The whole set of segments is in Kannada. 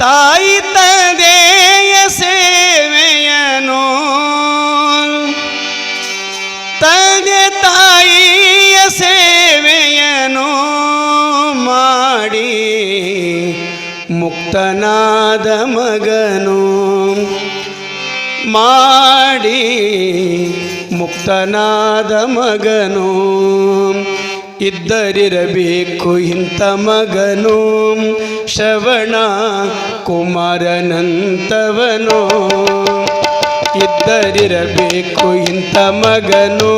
ತಾಯಿ ತಂದೆಯ ಸೇವೆಯನು ತಂದೆ ತಾಯಿಯ ಸೇವೆಯನು ಮಾಡಿ ಮುಕ್ತನಾದ ಮಗನು ಮಾಡಿ ಮುಕ್ತನಾದ ಮಗನು ಇದ್ದರಿರಬೇಕು ಇಂಥ ಮಗನು ಶ್ರವಣ ಕುಮಾರನಂತವನು ಇದ್ದರಿರಬೇಕು ಇಂಥ ಮಗನು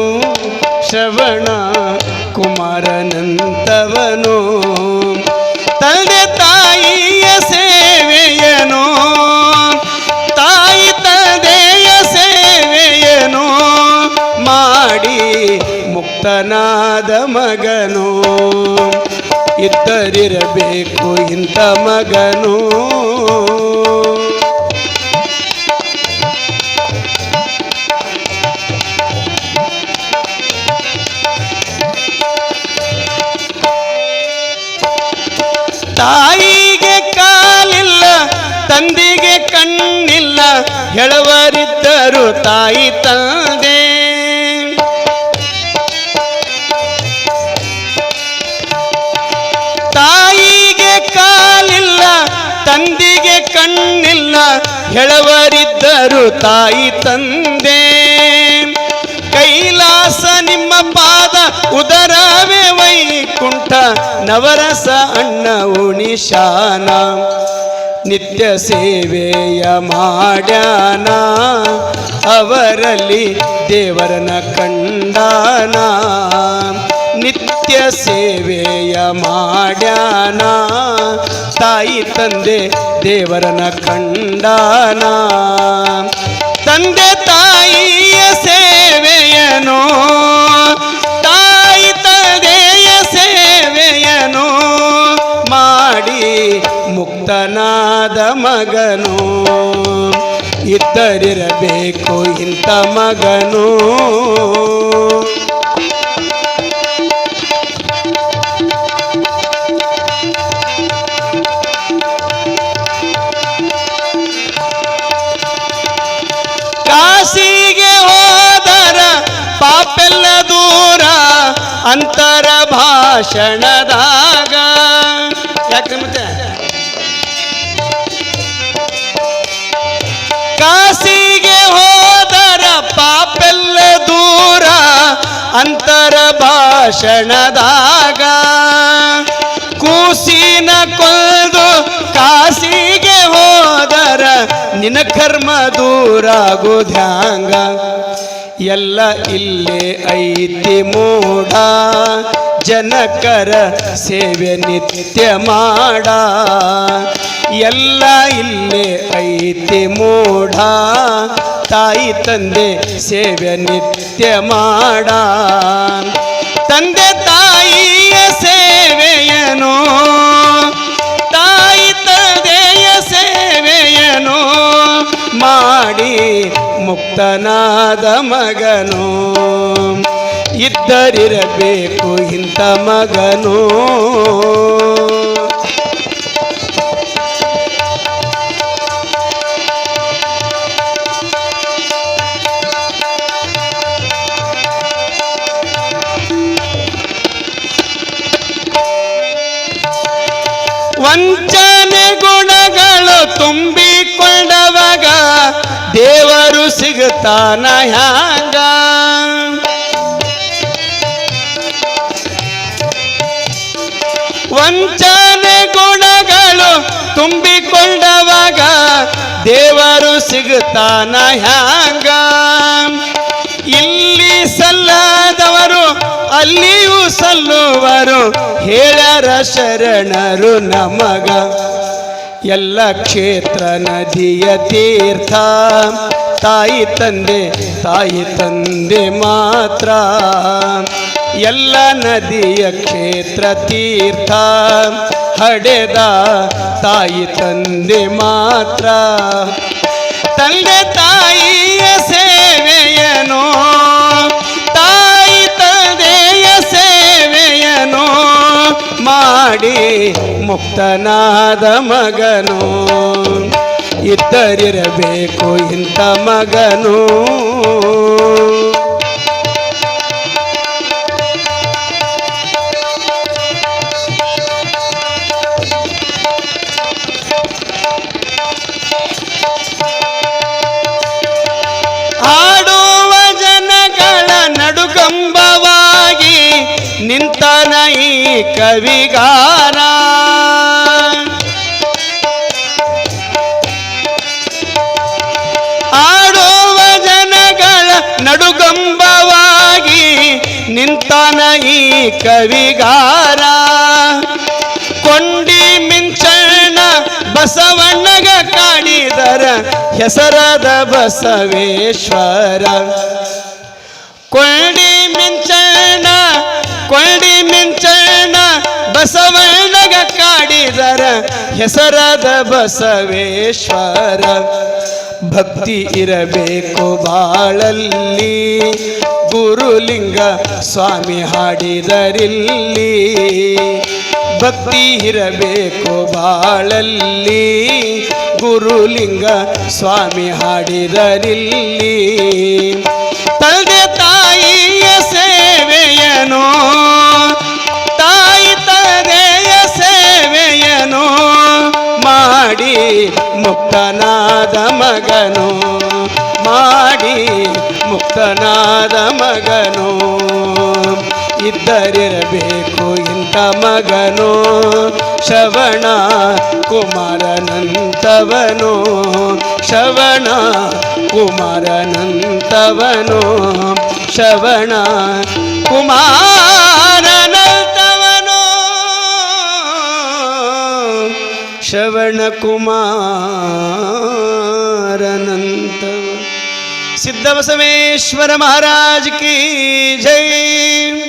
ಶ್ರವಣ ಕುಮಾರನಂತವನು ತಂದೆ ತಾಯಿಯ ಸೇವೆಯನು ತಾಯಿ ತಂದೆಯ ಸೇವೆಯನು ಮಾಡಿ ಮುಕ್ತನಾದ ಮಗನು ಇದ್ದರಿರಬೇಕು ಇಂಥ ಮಗನು ತಾಯಿಗೆ ಕಾಲಿಲ್ಲ ತಂದೆಗೆ ಕಣ್ಣಿಲ್ಲ ಹೇಳುವರಿದ್ದರು ತಾಯಿ ತಂದೆ ತಾಯಿಗೆ ಕಾಲಿಲ್ಲ ತಂದೆಗೆ ಕಣ್ಣಿಲ್ಲ ಹೇಳುವರಿದ್ದರು ತಾಯಿ ತಂದೆ ಕೈಲಾಸ ನಿಮ್ಮ ಪಾದ ಉದರವೇ ವೈಕುಂಠ ನವರಸ ಅಣ್ಣ ಉಣಿಶಾನ ನಿತ್ಯ ಸೇವೆಯ ಮಾಡ್ಯಾನ ಅವರಲ್ಲಿ ದೇವರನ ಕಂಡಾನ ನಿತ್ಯ ಸೇವೆಯ ಮಾಡ್ಯಾನ ತಾಯಿ ತಂದೆ ದೇವರನ ಕಂಡಾನ ತಂದೆ ತಾಯಿಯ ಸೇವೆಯನು ತಾಯಿ ತಂದೆಯ ಸೇವೆಯನು ಮಾಡಿ ಮುಕ್ತನಾದ ಮಗನು ಇದ್ದರಿರಬೇಕು ಇಂಥ ಮಗನು ಕಾಶಿಗೆ ಹೋದರ ಪಾಪೆಲ್ಲ ದೂರ ಅಂತರ ಭಾಷಣದಾಗ ಯಾಕೆ ಮತ್ತೆ ಕಾಶಿಗೆ ಹೋದರ ಪಾಪೆಲ್ಲ ದೂರ ಅಂತರ ಭಾಷಣದಾಗ ಕೂಸಿನ ಕೊಲ್ದು ಕಾಶಿಗೆ ಹೋದರ ನಿನ್ನ ಕರ್ಮ ದೂರಾಗೋದ್ಯಾಂಗ ಎಲ್ಲ ಇಲ್ಲೇ ಐತಿ ಮೂಢ ಜನಕರ ಸೇವೆ ನಿತ್ಯ ಮಾಡ ಎಲ್ಲ ಇಲ್ಲೇ ಐತಿ ಮೂಢ ತಾಯಿ ತಂದೆ ಸೇವೆ ನಿತ್ಯ ಮಾಡ ತಂದೆ ತಾಯಿಯ ಸೇವೆಯನು ತಾಯಿ ತಂದೆಯ ಸೇವೆಯನು ಮಾಡಿ ಮುಕ್ತನಾದ ಮಗನು ಇದ್ದರಿರಬೇಕು ಇಂಥ ಮಗನು ವಂಚನೆ ಗುಣಗಳು ತುಂಬಿಕೊಂಡವಾಗ ದೇವರು ಸಿಗುತ್ತಾನ ಹ್ಯಾಂಗ ವಂಚನೆ ಗುಣಗಳು ತುಂಬಿಕೊಂಡವಾಗ ದೇವರು ಸಿಗುತ್ತಾನ ಹ್ಯಾಂಗ ಇಲ್ಲಿ ಸಲ್ಲದವರು ಅಲ್ಲಿಯೂ ಸಲ್ಲುವರು ಹೇಳ್ಯಾರ ಶರಣರು ನಮಗ ಎಲ್ಲ ಕ್ಷೇತ್ರ ನದಿಯ ತೀರ್ಥ ತಾಯಿ ತಂದೆ ಮಾತ್ರ ಎಲ್ಲ ನದಿಯ ಕ್ಷೇತ್ರ ತೀರ್ಥ ಹಡೆದ ತಾಯಿ ತಂದೆ ಮಾತ್ರ ತಂದೆ ತಾಯಿಯ ಸೇವೆಯನು ತಾಯಿ ತಂದೆಯ ಸೇವೆಯನು ಮಾಡಿ ಮಾಡಿ ಮುಕ್ತನಾದ ಮಗನು ಇದ್ದರಿರಬೇಕು ಇಂಥ ಮಗನು ಆಡುವ ಜನಗಳ ನಡುಗಂಬವಾಗಿ ನಿಂತನ ಈ ಕವಿಗಾರ ಆಡುವ ಜನಗಳ ನಡುಗಂಬವಾಗಿ ನಿಂತನ ಈ ಕವಿಗಾರ ಕೊಂಡಿ ಮಿಂಚಣ್ಣ ಬಸವಣ್ಣಗ ಕಾಡಿದರ ಹೆಸರಾದ ಬಸವೇಶ್ವರ ಕೊಂಡಿ ಮಿಂಚಣ್ಣ ಬಸವಣ್ಣಗ ಕಾಡಿದರ ಹೆಸರಾದ ಬಸವೇಶ್ವರ ಭಕ್ತಿ ಇರಬೇಕು ಬಾಳಲ್ಲಿ ಗುರುಲಿಂಗ ಸ್ವಾಮಿ ಹಾಡಿದರಿಲ್ಲಿ ಭಕ್ತಿ ಇರಬೇಕು ಬಾಳಲ್ಲಿ ಗುರುಲಿಂಗ ಸ್ವಾಮಿ ಹಾಡಿದರಿಲ್ಲಿ ತಂದೆ ತಾಯಿಯ ಸೇವೆಯನು ತಾಯಿ ತಂದೆಯ ಸೇವೆಯನು ಮಾಡಿ ಮುಕ್ತನಾದ ಮಗನು ಮಾಡಿ ಮುಕ್ತನಾದ ಮಗನು ಇದ್ದರಿರಬೇಕು ಇಂಥ ಮಗನು ಶ್ರವಣ ಕುಮಾರನಂತವನು ಶ್ರವಣ ಕುಮಾರನಂತವನು ಶ್ರವಣ ಕುಮಾರನಂತವನು ಶ್ರವಣ ಕುಮಾರನಂತವ ಸಿದ್ಧ ಬಸವೇಶ್ವರ ಮಹಾರಾಜ್ ಕಿ ಜೈ.